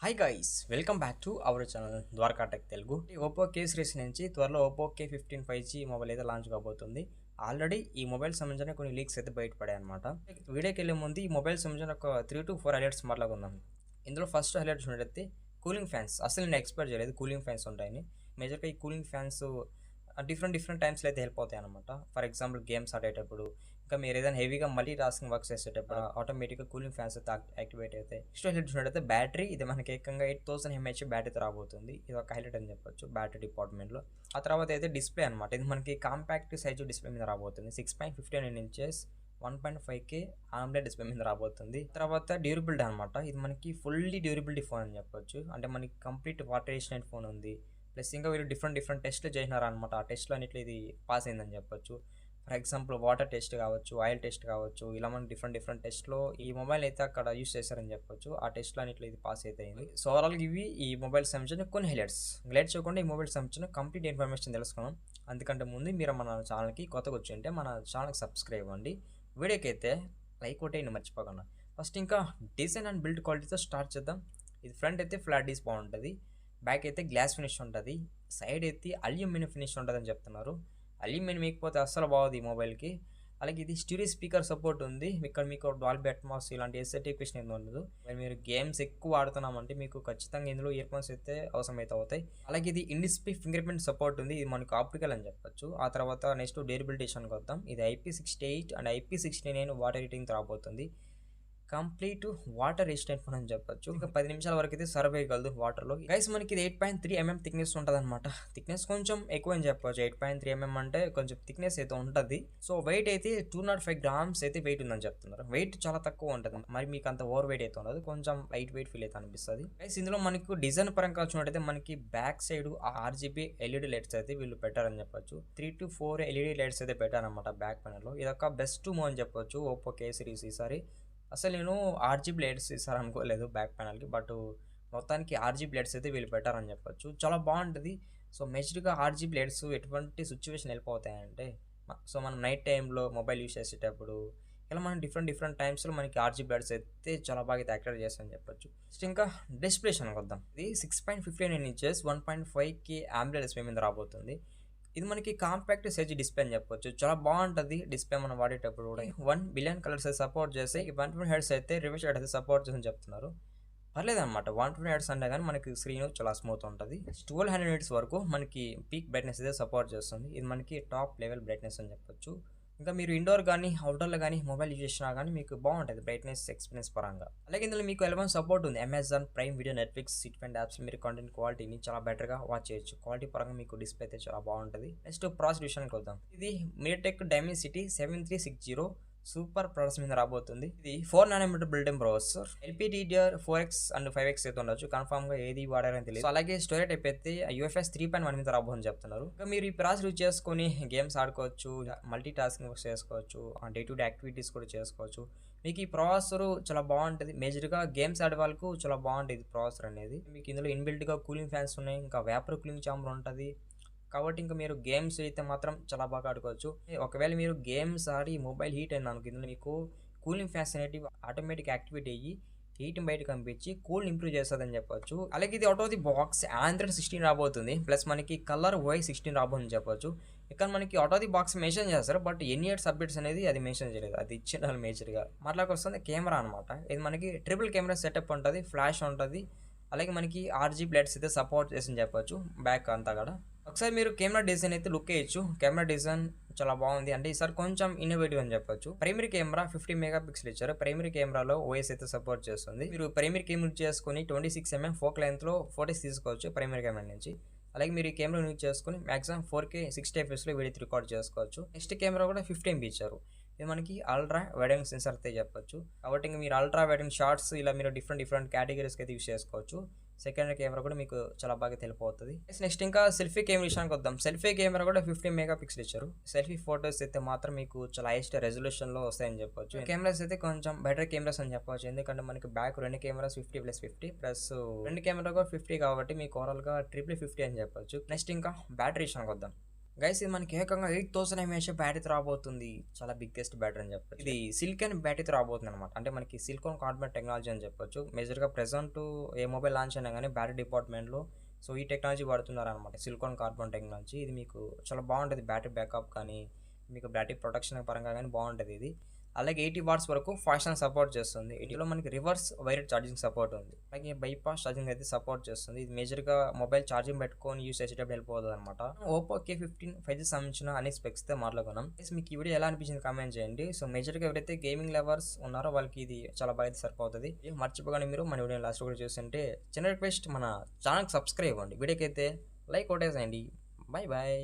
Hi guys, welcome back to our channel Dwaraka tech Telugu. ఈ Oppo K series నుంచి త్వరలో Oppo K15 5G mobile అయితే launch కాబోతుంది. Already ఈ మొబైల్ సంబంధించిన కొన్ని లీక్స్ అయితే బయటపడాయి అనమాట. వీడియోకి వెళ్ళే ముందు ఈ మొబైల్ సంబంధించిన ఒక 3 to 4 హైలైట్స్ మాట్లాడుకుందాం. ఇందులో ఫస్ట్ హైలైట్స్ చూడైతే కూలింగ్ ఫ్యాన్స్. అసలు నేను ఎక్స్పెక్ట్ చేయలేదు కూలింగ్ ఫ్యాన్స్ ఉంటాయని. మేజర్గా ఈ కూలింగ్ ఫ్యాన్స్ డిఫరెంట్ టైమ్స్లో అయితే హెల్ప్ అవుతాయి అనమాట. ఫర్ ఎగ్జాంపుల్ గేమ్స్ ఆడేటప్పుడు, ఇంకా మీరు ఏదైనా హెవీగా మల్టీ టాస్కింగ్ వర్క్స్ చేసేటప్పుడు ఆటోమేటిక్గా కూలింగ్ ఫ్యాన్స్ అయితే యాక్టివేట్ అవుతాయి. నెక్స్ట్ హైలైట్ చూసినట్టయితే బ్యాటరీ. ఇది మనకి ఏకంగా 8000 mAh బ్యాటరీతో రాబోతుంది. ఇది ఒక హైలైట్ అని చెప్పొచ్చు బ్యాటరీ డిపార్ట్మెంట్లో. ఆ తర్వాత అయితే డిస్ప్లే అనమాట. ఇది మనకి కాంపాక్ట్ సైజు డిస్ప్లే మీద రాబోతుంది. 6.59 inches 1.5K AMOLED డిస్ప్లే మీద రాబోతుంది. తర్వాత డ్యూరబిలిటీ అనమాట. ఇది మనకి ఫుల్లీ డ్యూరబిలిటీ ఫోన్ అని చెప్పొచ్చు. అంటే మనకి కంప్లీట్ వాటర్ రెసిస్టెంట్ ఫోన్ ఉంది. ప్లస్ ఇంకా వీళ్ళు డిఫరెంట్ టెస్ట్లు చేసినారనమాట. ఆ టెస్ట్లో అన్నిట్లో ఇది పాస్ అయిందని చెప్పొచ్చు. ఫర్ ఎగ్జాంపుల్ వాటర్ టెస్ట్ కావచ్చు, ఆయిల్ టెస్ట్ కావచ్చు, ఇలా మనం డిఫరెంట్ టెస్ట్లో ఈ మొబైల్ అయితే అక్కడ యూస్ చేశారని చెప్పొచ్చు. ఆ టెస్ట్లో అన్నిట్లో ఇది పాస్ అయితే అయింది. సో ఓవరాల్గా ఇవి ఈ మొబైల్ సంబంధించిన కొన్ని హైలైట్స్. లేట్ చేయకుండా ఈ మొబైల్ సంబంధించిన కంప్లీట్ ఇన్ఫర్మేషన్ తెలుసుకున్నాం. అందుకంటే ముందు మీరు మన ఛానల్కి కొత్తగా వచ్చి ఉంటే మన ఛానల్కి సబ్స్క్రైబ్ అవ్వండి. వీడియోకి అయితే లైక్ కొట్టేయండి మర్చిపోకుండా. ఫస్ట్ ఇంకా డిజైన్ అండ్ బిల్డ్ క్వాలిటీతో స్టార్ట్ చేద్దాం. ఇది ఫ్రంట్ అయితే ఫ్లాట్ డీస్ బాగుంటుంది. బ్యాక్ అయితే గ్లాస్ ఫినిష్ ఉంటుంది. సైడ్ అయితే అల్యూమినియం ఫినిష్ ఉంటుంది అని చెప్తున్నారు. అల్యూమినియం వేయకపోతే అస్సలు బాగుంది ఈ మొబైల్కి. అలాగే ఇది స్టీరియో స్పీకర్ సపోర్ట్ ఉంది. ఇక్కడ మీకు డాల్బీ అట్మాస్ ఇలాంటి ఎస్ఐటిఫికేషన్ ఏమి ఉండదు. మీరు గేమ్స్ ఎక్కువ ఆడుతున్నామంటే మీకు ఖచ్చితంగా ఇందులో ఇయర్ ఫోన్స్ అయితే అవసరం అయితే అవుతాయి. అలాగే ఇది in display finger print support ఉంది. ఇది మనకు ఆప్టికల్ అని చెప్పొచ్చు. ఆ తర్వాత నెక్స్ట్ డ్యూరబిలిటీ విషయానికి వద్దాం. ఇది IP68 and IP69 water rating రాబోతుంది. కంప్లీట్ వాటర్ రెసిస్టెంట్ ఫోన్ అని చెప్పొచ్చు. ఇంకా 10 నిమిషాల వరకు అయితే సర్వ్ అయ్యగలదు వాటర్లో. గైస్ మనకి ఇది 8.3 mm థిక్నెస్ ఉంటుంది అనమాట. థిక్నెస్ కొంచెం ఎక్కువ అని చెప్పొచ్చు. 8.3 mm అంటే కొంచెం థిక్నెస్ అయితే ఉంటుంది. సో వెయిట్ అయితే 205 grams అయితే వెయిట్ ఉందని చెప్తున్నారు. వెయిట్ చాలా తక్కువ ఉంటుంది. మరి మీకు అంత ఓవర్ వెయిట్ అయితే ఉండదు. కొంచెం లైట్ వెయిట్ ఫీల్ అయితే అనిపిస్తుంది. గైస్ ఇందులో మనకు డిజైన్ పరంగా చూసినట్టయితే మనకి back side RGB LED lights అయితే వీళ్ళు పెట్టారని చెప్పొచ్చు. 3 to 4 LED లైట్స్ అయితే పెట్టారనమాట బ్యాక్ ప్యానల్ లో. ఇదొక బెస్ట్ మూవ్ అని చెప్పొచ్చు ఓప్పో కే సిరీస్ ఈసారి. అసలు నేను RGB లైట్స్ ఇస్తారు అనుకోలేదు బ్యాక్ ప్యానల్కి. బట్ మొత్తానికి RGB లైట్స్ అయితే వీళ్ళు పెట్టారని చెప్పొచ్చు. చాలా బాగుంటుంది. సో మేజర్గా RGB లైట్స్ ఎటువంటి సిచ్యువేషన్ హెల్ప్ అవుతాయంటే, సో మనం నైట్ టైంలో మొబైల్ యూస్ చేసేటప్పుడు ఇలా మనం డిఫరెంట్ టైమ్స్లో మనకి RGB లైట్స్ అయితే చాలా బాగా అయితే యాక్టివేట్ చేస్తామని చెప్పొచ్చు. నెక్స్ట్ ఇంకా డిస్ప్లే వద్దాం. ఇది 6.59 inches 1.5K AMOLED డిస్ప్లే మీద రాబోతుంది. ఇది మనకి కాంపాక్ట్ సైజ్ డిస్ప్లే అని చెప్పొచ్చు. చాలా బాగుంటుంది డిస్ప్లే మనం వాడేటప్పుడు కూడా. 1 బిలియన్ కలర్స్ సపోర్ట్ చేస్తే 120 హెర్ట్జ్ అయితే రిఫ్రెష్ రేట్ అయితే సపోర్ట్ చేసి చెప్తున్నారు. పర్లేదు అనమాట. 120 హెర్ట్జ్ అంటే కానీ మనకి స్క్రీన్ చాలా స్మూత్ ఉంటుంది. 1200 nits వరకు మనకి పీక్ బ్రైట్నెస్ అయితే సపోర్ట్ చేస్తుంది. ఇది మనకి టాప్ లెవెల్ బ్రైట్నెస్ అని చెప్పొచ్చు. ఇంకా మీరు ఇండోర్ కానీ అవుట్డోర్లో కానీ మొబైల్ యూజ్ చేసినా కానీ మీకు బాగుంటుంది బ్రైట్నెస్ ఎక్స్పీరియన్స్ పరంగా. అలాగే ఇందులో మీకు ఎలవన్ సపోర్ట్ ఉంది. Amazon prime video, Netflix, SIT apps మీరు కంటెంట్ క్వాలిటీని చాలా బెటర్గా వాచ్ చేయొచ్చు. క్వాలిటీ పరంగా మీకు డిస్ప్లే అయితే చాలా బాగుంటుంది. నెక్స్ట్ ప్రాసెస్ విషయానికి వద్దాం. ఇది మీడియాటెక్ డైమెన్సిటీ 7360 సూపర్ ప్రాసెస్ మీద రాబోతుంది. ఇది 4nm built-in processor. LPDDR4X and 5X అయితే ఉండొచ్చు. కన్ఫర్మ్ గా ఏది వాడారని తెలియదు. అలాగే స్టోరేజ్ టైప్ అయితే UFS 3.1 మీద రాబోతుందని చెప్తున్నారు. ఇంకా మీరు ఈ ప్రాసెస్ యూజ్ చేసుకొని గేమ్స్ ఆడుకోవచ్చు, మల్టీ టాస్కింగ్ వర్క్ చేసుకోవచ్చు, డే టు డే యాక్టివిటీస్ కూడా చేసుకోవచ్చు. మీకు ఈ ప్రాసెసర్ చాలా బాగుంటుంది. మేజర్గా గేమ్స్ ఆడే వాళ్ళకు చాలా బాగుంటుంది ప్రాసెసర్ అనేది. మీకు ఇందులో ఇన్బిల్ట్ గా కూలింగ్ ఫ్యాన్స్ ఉన్నాయి. ఇంకా వేపర్ కూలింగ్ ఛాంబర్ ఉంటుంది. కాబట్టి ఇంకా మీరు గేమ్స్ అయితే మాత్రం చాలా బాగా ఆడుకోవచ్చు. ఒకవేళ మీరు గేమ్స్ ఆడి మొబైల్ హీట్ అయింది అనుకో, ఇందులో మీకు కూలింగ్ ఫ్యాన్స్ అనేటివి ఆటోమేటిక్ యాక్టివేట్ అయ్యి హీట్ని బయటకు పంపించి కూల్ ఇంప్రూవ్ చేస్తుందని చెప్పొచ్చు. అలాగే ఇది out of the box Android 16 రాబోతుంది. ప్లస్ మనకి కలర్ Y16 రాబోతుందని చెప్పొచ్చు. ఇక్కడ మనకి out of the box mention చేస్తారు. బట్ ఎన్ని ఇయర్స్ అప్డేట్స్ అనేది అది మెన్షన్ చేయలేదు. అది ఇచ్చిన మేజర్గా మాట్లాడుకొస్తుంది కెమెరా అనమాట. ఇది మనకి ట్రిపుల్ కెమెరా సెటప్ ఉంటుంది, ఫ్లాష్ ఉంటుంది. అలాగే మనకి RGB లైట్స్ అయితే సపోర్ట్ చేసి చెప్పొచ్చు బ్యాక్ అంతా కూడా. ఒకసారి మీరు కెమెరా డిజైన్ అయితే లుక్ వేయచ్చు. కెమెరా డిజైన్ చాలా బాగుంది. అంటే ఈసారి కొంచెం ఇన్నోవేటివ్ అని చెప్పొచ్చు. ప్రైమరీ కెమెరా 50 మెగాపిక్సెల్ ఇచ్చారు. ప్రైమరీ కెమెరాలో OS అయితే సపోర్ట్ చేస్తుంది. మీరు ప్రైమరీ కెమెరా చేసుకుని 26 mm ఫోకల్ లెంత్ లో ఫోటోస్ తీసుకోవచ్చు ప్రైమరీ కెమెరా నుంచి. అలాగే మీరు ఈ కెమెరా యూజ్ చేసుకుని మాక్సిమం 4K 60 fps లో వీడియో రికార్డ్ చేసుకోవచ్చు. నెక్స్ట్ కెమెరా కూడా 50 MP ఇచ్చారు. ఇది మనకి అల్ట్రా వైడ్ యాంగిల్ సెన్సార్ అయితే చెప్పొచ్చు. కాబట్టి ఇంకా మీరు అల్ట్రా వైడ్ యాంగిల్ షార్ట్స్ ఇలా మీరు డిఫరెంట్ కేటగిరీస్కి అయితే యూస్ చేసుకోవచ్చు. సెకండరీ కెమెరా కూడా మీకు చాలా బాగా తెలిపోతుంది. నెక్స్ట్ ఇంకా సెల్ఫీ కెమెరా విషయానికి వద్దాం. సెల్ఫీ కెమెరా కూడా 50 మెగాపిక్సెల్ ఇచ్చారు. సెల్ఫీ ఫోటోస్ అయితే మాత్రం మీకు చాలా హైయెస్ట్ రెజల్యూషన్ లో వస్తాయని చెప్పొచ్చు. కెమెరాస్ అయితే కొంచెం బెటర్ కెమెరాస్ అని చెప్పొచ్చు. ఎందుకంటే మనకి బ్యాక్ రెండు కెమెరాస్ 50+50 ప్లస్ రెండు కెమెరా కూడా 50 కాబట్టి మీకు ఓవరాల్ గా 50 అని చెప్పొచ్చు. నెక్స్ట్ ఇంకా బ్యాటరీ విషయానికి వద్దాం. గైస్ ఇది మనకి ఏకంగా 8000 ఎంఏహెచ్ బ్యాటరీతో రాబోతుంది. చాలా బిగ్గెస్ట్ బ్యాటరీ అని చెప్పొచ్చు. ఇది సిలికాన్ బ్యాటరీతో రాబోతుంది అనమాట. అంటే మనకి సిలికాన్ కార్బన్ టెక్నాలజీ అని చెప్పొచ్చు. మేజర్గా ప్రెసెంట్ ఏ మొబైల్ లాంచ్ అయినా కానీ బ్యాటరీ డిపార్ట్మెంట్లో సో ఈ టెక్నాలజీ వాడుతున్నారు అనమాట. సిలికాన్ కార్బన్ టెక్నాలజీ ఇది మీకు చాలా బాగుంటుంది. బ్యాటరీ బ్యాకప్ కానీ మీకు బ్యాటరీ ప్రొటెక్షన్ పరంగా కానీ బాగుంటుంది ఇది. అలాగే 80 వాట్స్ వరకు ఫాస్ట్ ఛార్జింగ్ సపోర్ట్ చేస్తుంది. ఇందులో మనకి రివర్స్ వైర్డ్ ఛార్జింగ్ సపోర్ట్ ఉంది. అలాగే బైపాస్ ఛార్జింగ్ అయితే సపోర్ట్ చేస్తుంది. ఇది మేజర్గా మొబైల్ ఛార్జింగ్ పెట్టుకొని యూస్ చేసేటప్పుడు వెళ్ళిపోతుంది అనమాట. ఓపో K15 5G సంబంధించిన అన్ని స్పెక్స్తో మాట్లాడుకున్నాం. మీకు ఈ వీడియో ఎలా అనిపించింది కామెంట్ చేయండి. సో మేజర్గా ఎవరైతే గేమింగ్ లవర్స్ ఉన్నారో వాళ్ళకి ఇది చాలా బాగా సరిపోతుంది. మర్చిపోగానే మీరు మన వీడియో లాస్ట్ కూడా చూస్తుంటే చిన్న రిక్వెస్ట్, మన ఛానల్కి సబ్స్క్రైబ్ అవ్వండి. వీడియోకి అయితే లైక్ కొట్టేసేయండి. Bye bye.